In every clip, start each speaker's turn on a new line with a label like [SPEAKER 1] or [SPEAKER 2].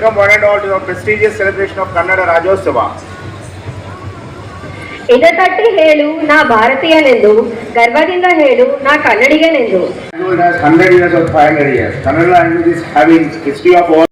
[SPEAKER 1] welcome one and all to the prestigious celebration of Kannada Rajyotsava.
[SPEAKER 2] ಎದೆತಟ್ಟಿ ಹೇಳು ನಾ ಭಾರತೀಯನೆಂದು, ಗರ್ವದಿಂದ ಹೇಳು ನಾ ಕನ್ನಡಿಗನೆಂದು.
[SPEAKER 1] It has 100 years or 500 years. Kannada language is having history of all.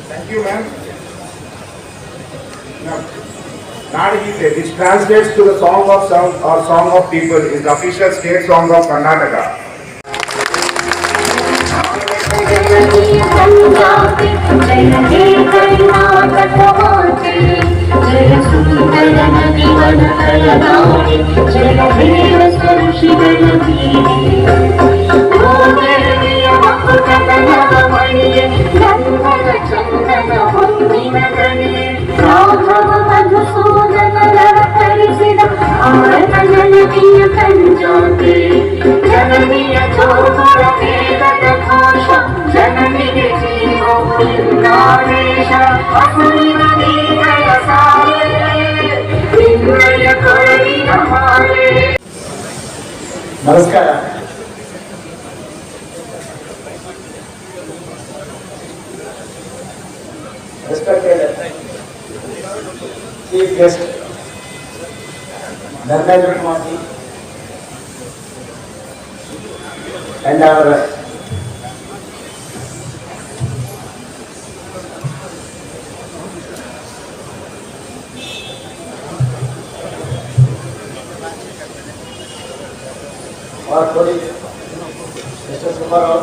[SPEAKER 1] Thank you, ma'am. Nadagite, which translates to the song of sound or song of people, is the official state song of Karnataka.
[SPEAKER 3] ನಮಸ್ಕಾರ. Respected Chief Guest Dharmendra Kumar and our colleague Mr. Sumarao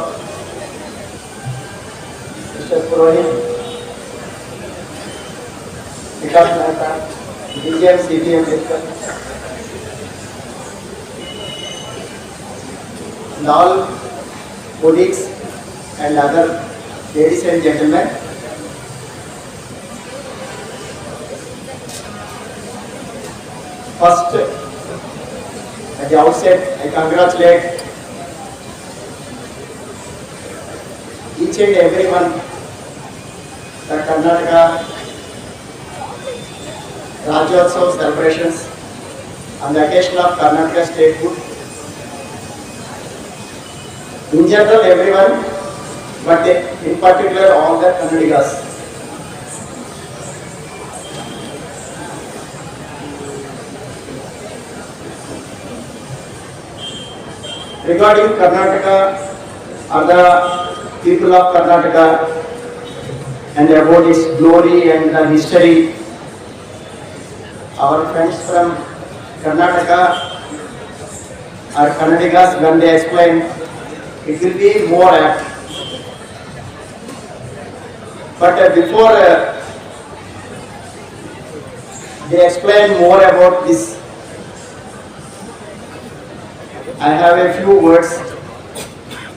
[SPEAKER 3] Mr. Purohit, Vikas Mehta, DGM CPM Vikram, and all colleagues and other ladies and gentlemen. First, at the outset, I congratulate each and everyone that Karnataka Rajyotsav celebrations on the occasion of Karnataka statehood. In general, everyone, but in particular all the Kannadigas. Regarding Karnataka or the people of Karnataka and about its glory and the history, our friends from Karnataka or Kannadigas, when they explain, it will be more apt. But before they explain more about this, I have a few words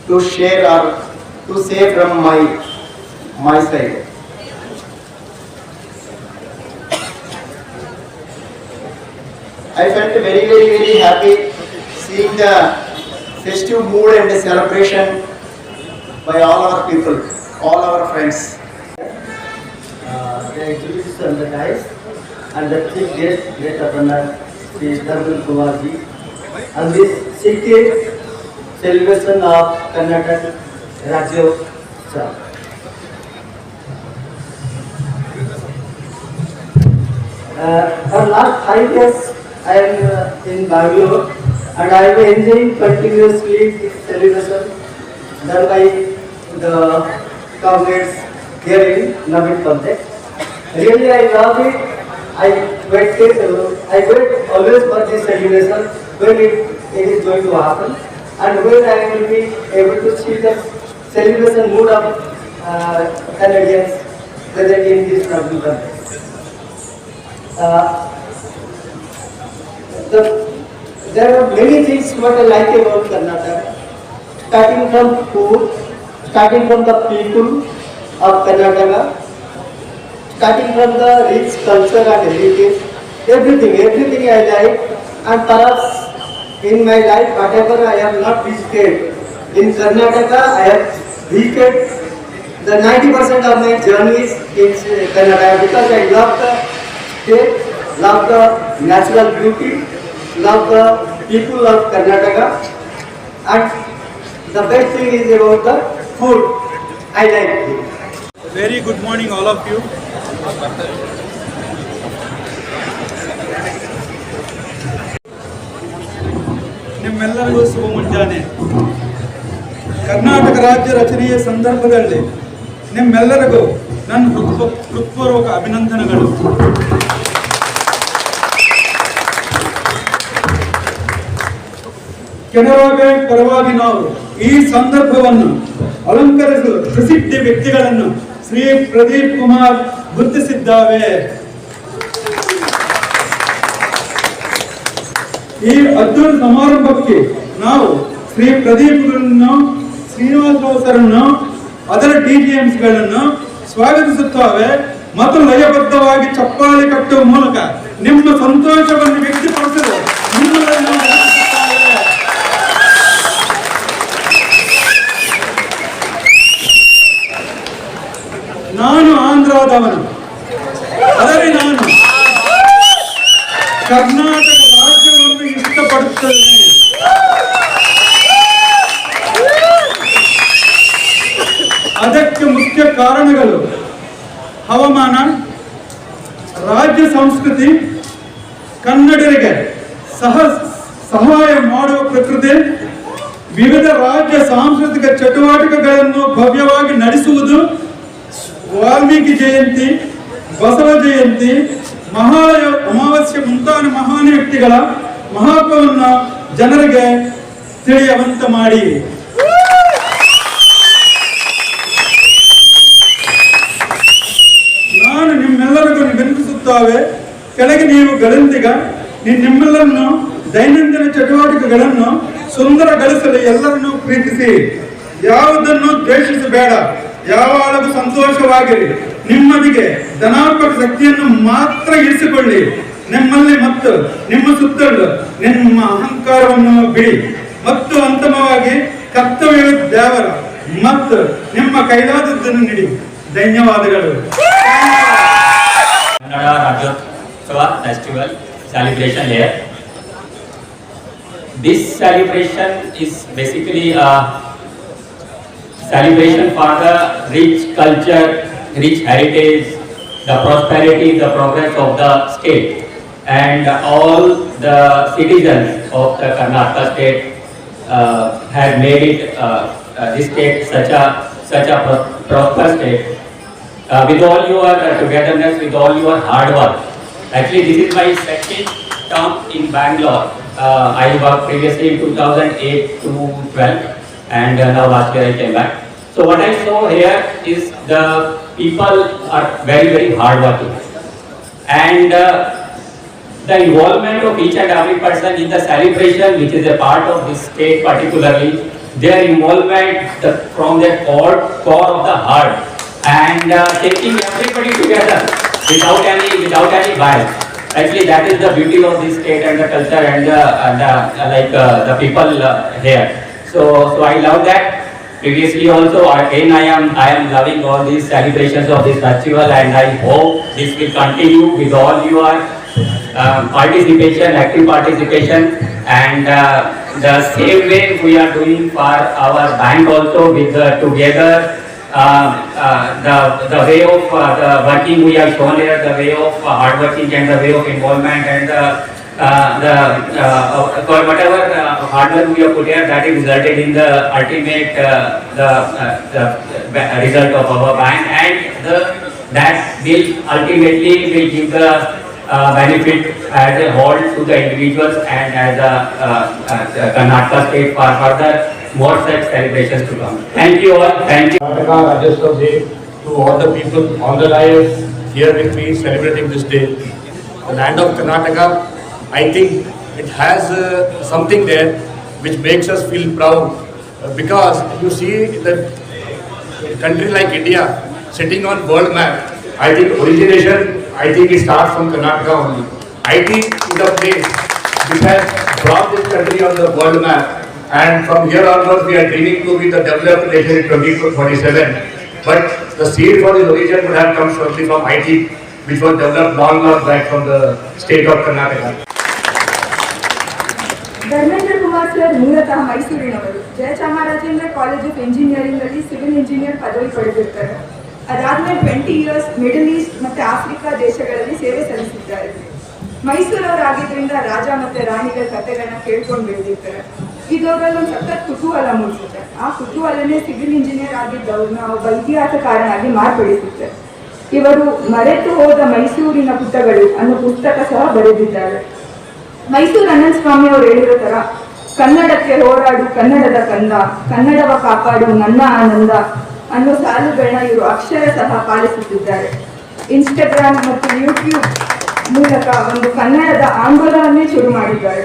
[SPEAKER 3] to share or to say from my side. I felt very happy seeing the festive mood and the celebration by all our people, all our friends. The exhibits on the dice and the chief guest, Great Abandon, Sri Dharmal Kumarji, and this 60th celebration of Karnataka Rajyotsav. For last 5 years, I am in Bangalore and I am enjoying continuously this celebration done by the comrades here in Navin context. Really, I love it. I wait always for this celebration when it is going to happen, and when I will be able to see the celebration mood of Canadians present in this Navin context. There are many things what I like about Karnataka, starting from food, starting from the people of Karnataka, starting from the rich culture and heritage, everything I like, and perhaps in my life whatever I have not visited in Karnataka, I have visited the 90% of my journeys in Karnataka because I love the state, love the natural beauty, love the people of Karnataka, and the best thing is about the food. I like it.
[SPEAKER 4] Very good morning all of you. ನಿಮ್ಮೆಲ್ಲರಿಗೂ ಶುಭ ಮುಂಜಾನೆ. ಕರ್ನಾಟಕ ರಾಜ್ಯ ರಚನೆಯ ಸಂದರ್ಭದಲ್ಲಿ ನಿಮ್ಮೆಲ್ಲರಿಗೂ ನನ್ನ ಹೃತ್ಪೂರ್ವಕ ಅಭಿನಂದನೆಗಳು. Canara bank ಪರವಾಗಿ ನಾವು ಈ ಸಂದರ್ಭವನ್ನು ಅಲಂಕರಿಸಲು ಪ್ರಸಿದ್ಧ ವ್ಯಕ್ತಿಗಳನ್ನು ಶ್ರೀ ಪ್ರದೀಪ್ ಕುಮಾರ್ ಗುರುತಿಸಿದ್ದಾವೆ. ಈ ಅದ್ದೂರಿ ಸಮಾರಂಭಕ್ಕೆ ನಾವು ಶ್ರೀ ಪ್ರದೀಪ್ಗಳನ್ನು, ಶ್ರೀನಿವಾಸರಾವ್ ಸರ್ನ್ನು, ಅದರ ಡಿಜಿಎಂಸ್ಗಳನ್ನು ಸ್ವಾಗತಿಸುತ್ತೇವೆ ಮತ್ತು ಲಯಬದ್ಧವಾಗಿ ಚಪ್ಪಾಳೆ ಕಟ್ಟುವ ಮೂಲಕ ನಿಮ್ಮ ಸಂತೋಷವನ್ನು ವ್ಯಕ್ತಪಡಿಸಲು ನಿಮ್ಮನ್ನು ನಾನು ಆಂಧ್ರದವನು, ಆದರೆ ನಾನು ಕರ್ನಾಟಕ ರಾಜ್ಯವನ್ನು ಇಷ್ಟಪಡುತ್ತೇನೆ. ಅದಕ್ಕೆ ಮುಖ್ಯ ಕಾರಣಗಳು ಹವಾಮಾನ, ರಾಜ್ಯ ಸಂಸ್ಕೃತಿ, ಕನ್ನಡಿಗರಿಗೆ ಸಹಾಯ ಮಾಡುವ ಪ್ರಕೃತಿ, ವಿವಿಧ ರಾಜ್ಯ ಸಾಂಸ್ಕೃತಿಕ ಚಟುವಟಿಕೆಗಳನ್ನು ಭವ್ಯವಾಗಿ ನಡೆಸುವುದು, ವಾಲ್ಮೀಕಿ ಜಯಂತಿ, ಬಸವ ಜಯಂತಿ, ಮಹಾಲಯ ಅಮಾವಾಸ್ಯೆ ಮುಂತಾದ ಮಹಾನ್ ವ್ಯಕ್ತಿಗಳ ಮಹತ್ವವನ್ನು ಜನರಿಗೆ ತಿಳಿಯುವಂತೆ ಮಾಡಿ ಸ್ವಾಮಿ, ಕೆಳಗೆ ನೀವು ಗಳಂತಿಗ ನಿಮ್ಮೆಲ್ಲರನ್ನು ದೈನಂದಿನ ಚಟುವಟಿಕೆಗಳನ್ನು ಸುಂದರಗೊಳಿಸಲು ಎಲ್ಲರನ್ನೂ ಪ್ರೀತಿಸಿ, ಯಾವುದನ್ನು ದ್ವೇಷಿಸಬೇಡ, ಯಾವಾಗಲೂ ಸಂತೋಷವಾಗಿರಿ, ನಿಮ್ಮದಿಗೆ ಧನಾತ್ಮಕ ಶಕ್ತಿಯನ್ನು ಮಾತ್ರ ಇರಿಸಿಕೊಳ್ಳಿ, ನಿಮ್ಮಲ್ಲಿ ಮತ್ತು ನಿಮ್ಮ ಸುತ್ತಲೂ ನಿಮ್ಮ ಅಹಂಕಾರವನ್ನು ಬಿಡಿ, ಮತ್ತು ಅಂತಿಮವಾಗಿ ಕರ್ತವ್ಯ ದೇವರ ಮತ್ತು ನಿಮ್ಮ ಕೈಲಾದದ್ದನ್ನು ನೀಡಿ. ಧನ್ಯವಾದಗಳು.
[SPEAKER 5] Kannada Rajyotsava festival celebration here. This celebration is basically a celebration for the rich culture, rich heritage, the prosperity, the progress of the state, and all the citizens of the Karnataka state have made it this state such a prosperous state. With all your togetherness, with all your hard work. Actually, this is my second term in Bangalore. I worked previously in 2008 to 12, and now last year I came back. So what I saw here is the people are very, very hardworking, and the involvement of each and every person in the celebration, which is a part of this state particularly, their involvement from their core of the heart, and taking everybody together without any bias. Actually, that is the beauty of this state and the culture and the people here. So I love that. Previously also, again I am loving all these celebrations of this festival, and I hope this will continue with all your participation, active participation, and the same way we are doing for our bank also with together. The way of the working we have shown here, the way of hard working and the way of involvement, and for whatever hard work we have put here, that is resulted in the ultimate the result of our bank, and that will ultimately will give the benefit as a whole to the individuals and as a Karnataka state for further more such celebrations to come. Thank you all. Thank you.
[SPEAKER 1] Karnataka Rajyotsava Day to all the people on the live here with me celebrating this day. The land of Karnataka, I think it has something there which makes us feel proud because you see that country like India sitting on world map. I think origination, it starts from Karnataka only. IT is the place which has brought this country on the world map. And from here onwards, we are dreaming to be the developed nation in 2047. But the seed for this origin would have come shortly from IT, which was developed long back from the state of Karnataka.
[SPEAKER 6] Dharmendra Kumar sir ಮೂಲತಃ ಮೈಸೂರಿನವರು. Jayachamarajendra college of engineering ಅಲ್ಲಿ civil engineer ಪದವಿ ಪಡೆದಿರ್ತಾರೆ. ಅದಾದ್ಮೇಲೆ 20 years middle East ಮತ್ತೆ Africa ದೇಶಗಳಲ್ಲಿ ಸೇವೆ ಸಲ್ಲಿಸಿದ್ದಾರೆ. ಮೈಸೂರವರಾಗಿದ್ದರಿಂದ ರಾಜ ಮತ್ತೆ ರಾಣಿಗಳ ಕಥೆಗಳನ್ನ ಕೇಳ್ಕೊಂಡು ಬೆಳೆದಿರ್ತಾರೆ. ಇದು ಅವರಲ್ಲಿ ಒಂದು ಸಖತ್ ಕುತೂಹಲ ಮೂಡಿಸುತ್ತೆ. ಆ ಕುತೂಹಲನೇ ಸಿವಿಲ್ ಇಂಜಿನಿಯರ್ ಆಗಿದ್ದವ್ರನ್ನ ಒಬ್ಬ ಇತಿಹಾಸಕಾರನಾಗಿ ಮಾರ್ಪಡಿಸುತ್ತೆ. ಇವರು ಮರೆತು ಹೋದ ಮೈಸೂರಿನ ಪುಟಗಳು ಅನ್ನೋ ಪುಸ್ತಕ ಸಹ ಬರೆದಿದ್ದಾರೆ. ಮೈಸೂರು ಅನಂತ ಸ್ವಾಮಿ ಅವರು ಹೇಳಿರೋ ತರ, ಕನ್ನಡಕ್ಕೆ ಹೋರಾಡು ಕನ್ನಡದ ಕಂದ, ಕನ್ನಡವ ಕಾಪಾಡು ನನ್ನ ಆನಂದ ಅನ್ನೋ ಸಾಲುಗಳನ್ನ ಇವರು ಅಕ್ಷರ ಸಹ ಪಾಲಿಸುತ್ತಿದ್ದಾರೆ. ಇನ್ಸ್ಟಾಗ್ರಾಮ್ ಮತ್ತು ಯೂಟ್ಯೂಬ್ ಮೂಲಕ ಒಂದು ಕನ್ನಡದ ಆಂದೋಲನವನ್ನೇ ಶುರು ಮಾಡಿದ್ದಾರೆ.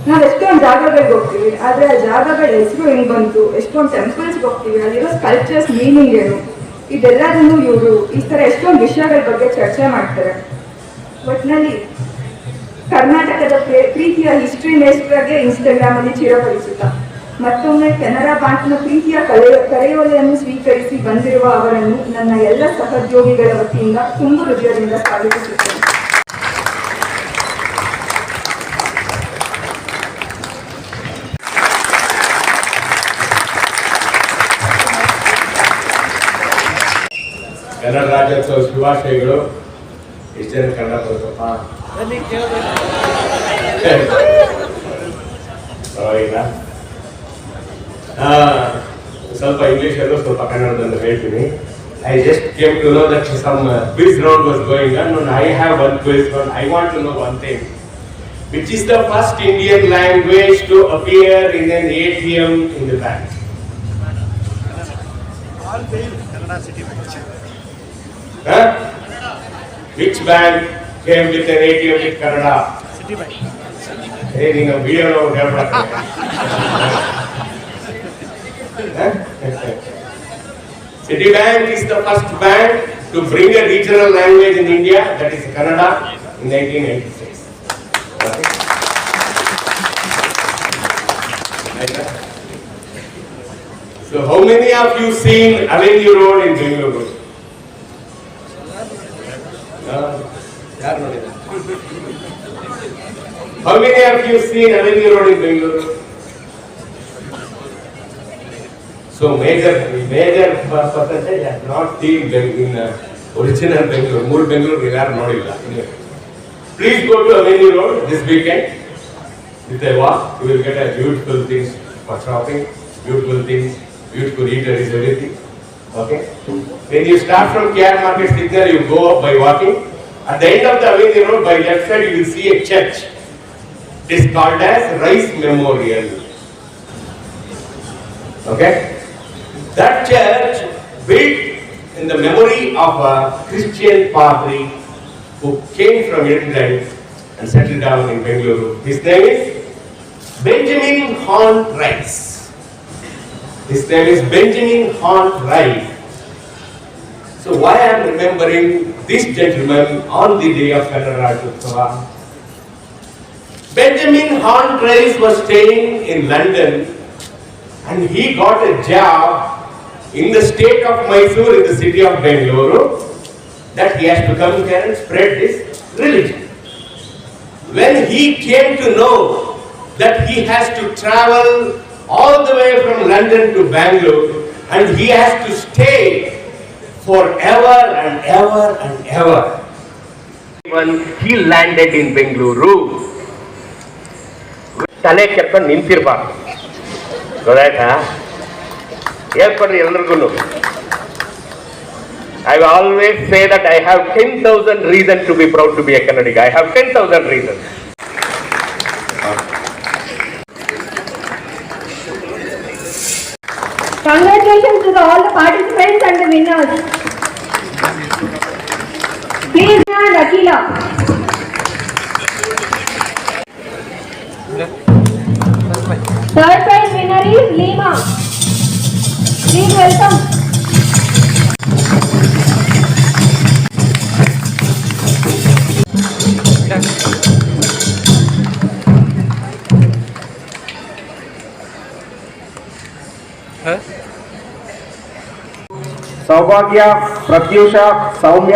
[SPEAKER 6] ನಾವು ಎಷ್ಟೊಂದು ಜಾಗಗಳಿಗೆ ಹೋಗ್ತೀವಿ, ಆದರೆ ಆ ಜಾಗಗಳ ಹೆಸರು ಹೆಂಗ್ ಬಂತು, ಎಷ್ಟೊಂದು ಟೆಂಪಲ್ಸ್ಗೆ ಹೋಗ್ತೀವಿ, ಅಲ್ಲಿರೋ ಸ್ಕಲ್ಪ್ಚರ್ಸ್ ಮೀನಿಂಗ್ ಏನು, ಇದೆಲ್ಲದನ್ನು ಇವರು ಈ ಥರ ಎಷ್ಟೊಂದು ವಿಷಯಗಳ ಬಗ್ಗೆ ಚರ್ಚೆ ಮಾಡ್ತಾರೆ. ಒಟ್ಟಿನಲ್ಲಿ ಕರ್ನಾಟಕದ ಪ್ರೀತಿಯ ಹಿಸ್ಟ್ರಿ ನೇಸ್ಟ್ರಾಗೆ ಇನ್ಸ್ಟಾಗ್ರಾಮಲ್ಲಿ ಚಿರಪರಿಚಿತ. ಮತ್ತೊಮ್ಮೆ ಕೆನರಾ ಬ್ಯಾಂಕ್ನ ಪ್ರೀತಿಯ ಕರೆಯೋಲೆಯನ್ನು ಸ್ವೀಕರಿಸಿ ಬಂದಿರುವ ಅವರನ್ನು ನನ್ನ ಎಲ್ಲ ಸಹೋದ್ಯೋಗಿಗಳ ವತಿಯಿಂದ ತುಂಬ ಹೃದಯದಿಂದ ಸ್ವಾಗತಿಸುತ್ತೇನೆ.
[SPEAKER 1] ಕನ್ನಡ ರಾಜ್ಯೋತ್ಸವ ಶುಭಾಶಯಗಳು. ಎಷ್ಟು ಜನ ಕನ್ನಡ ಬರುತ್ತಪ್ಪ? ಪರವಾಗಿಲ್ಲ. ಸ್ವಲ್ಪ ಇಂಗ್ಲೀಷಲ್ಲೂ ಸ್ವಲ್ಪ ಕನ್ನಡದಲ್ಲೂ ಹೇಳ್ತೀನಿ. I just came to know that some quiz round was going on. And I have one quiz round. I want to know one thing. Which is the first Indian language to appear in an ATM in the bank? Which bank came with an ATM with Kannada. Hey, you know, video no Citibank is the first bank to bring a regional language in India, that is Kannada, in 1986. Okay. So how many of you seen Avenue Road in Bengaluru? How many of you seen Avenue Road in Bengaluru? So major percentage has not seen in original Bengaluru. Moor Bengaluru we are not illa. Please go to Avenue Road this weekend. With a walk, you will get a beautiful things for shopping, beautiful things, beautiful eateries, everything. Okay. When you start from KR Market signal, you go up by walking. At the end of the Avenue Road, by left side, you will see a church. It is called as Rice Memorial. Okay. That church built in the memory of a Christian padre who came from England and settled down in Bengaluru. His name is Benjamin Horne Rice. His name is Benjamin Horne Rice. So why I am remembering this gentleman on the day of Kannada Rajyotsava? Benjamin Horne Rice was staying in London and he got a job in the state of Mysore, in the city of Bengaluru, that he has to come here and spread this religion. When he came to know that he has to travel all the way from London to Bangalore and he has to stay forever and ever and ever, when he landed in Bengaluru, ತಲೆ ಕೆರ್ಕೊಂಡು ನಿಂತಿರ್ಬಾರ್ದು. ಗೊತ್ತಾಯ್ತಾ? ಹೇಳ್ಕೊಡ್ರಿ ಎಲ್ರಿಗೂ. I always say that I have 10,000 reasons to be proud to be a Kannadiga. I have 10,000 reasons.
[SPEAKER 2] Congratulations to all the participants and the winners. Please and Akila. Third prize winner is Lima. Please welcome.
[SPEAKER 7] ಸೌಭಾಗ್ಯ, ಪ್ರತ್ಯೂಷ, ಸೌಮ್ಯ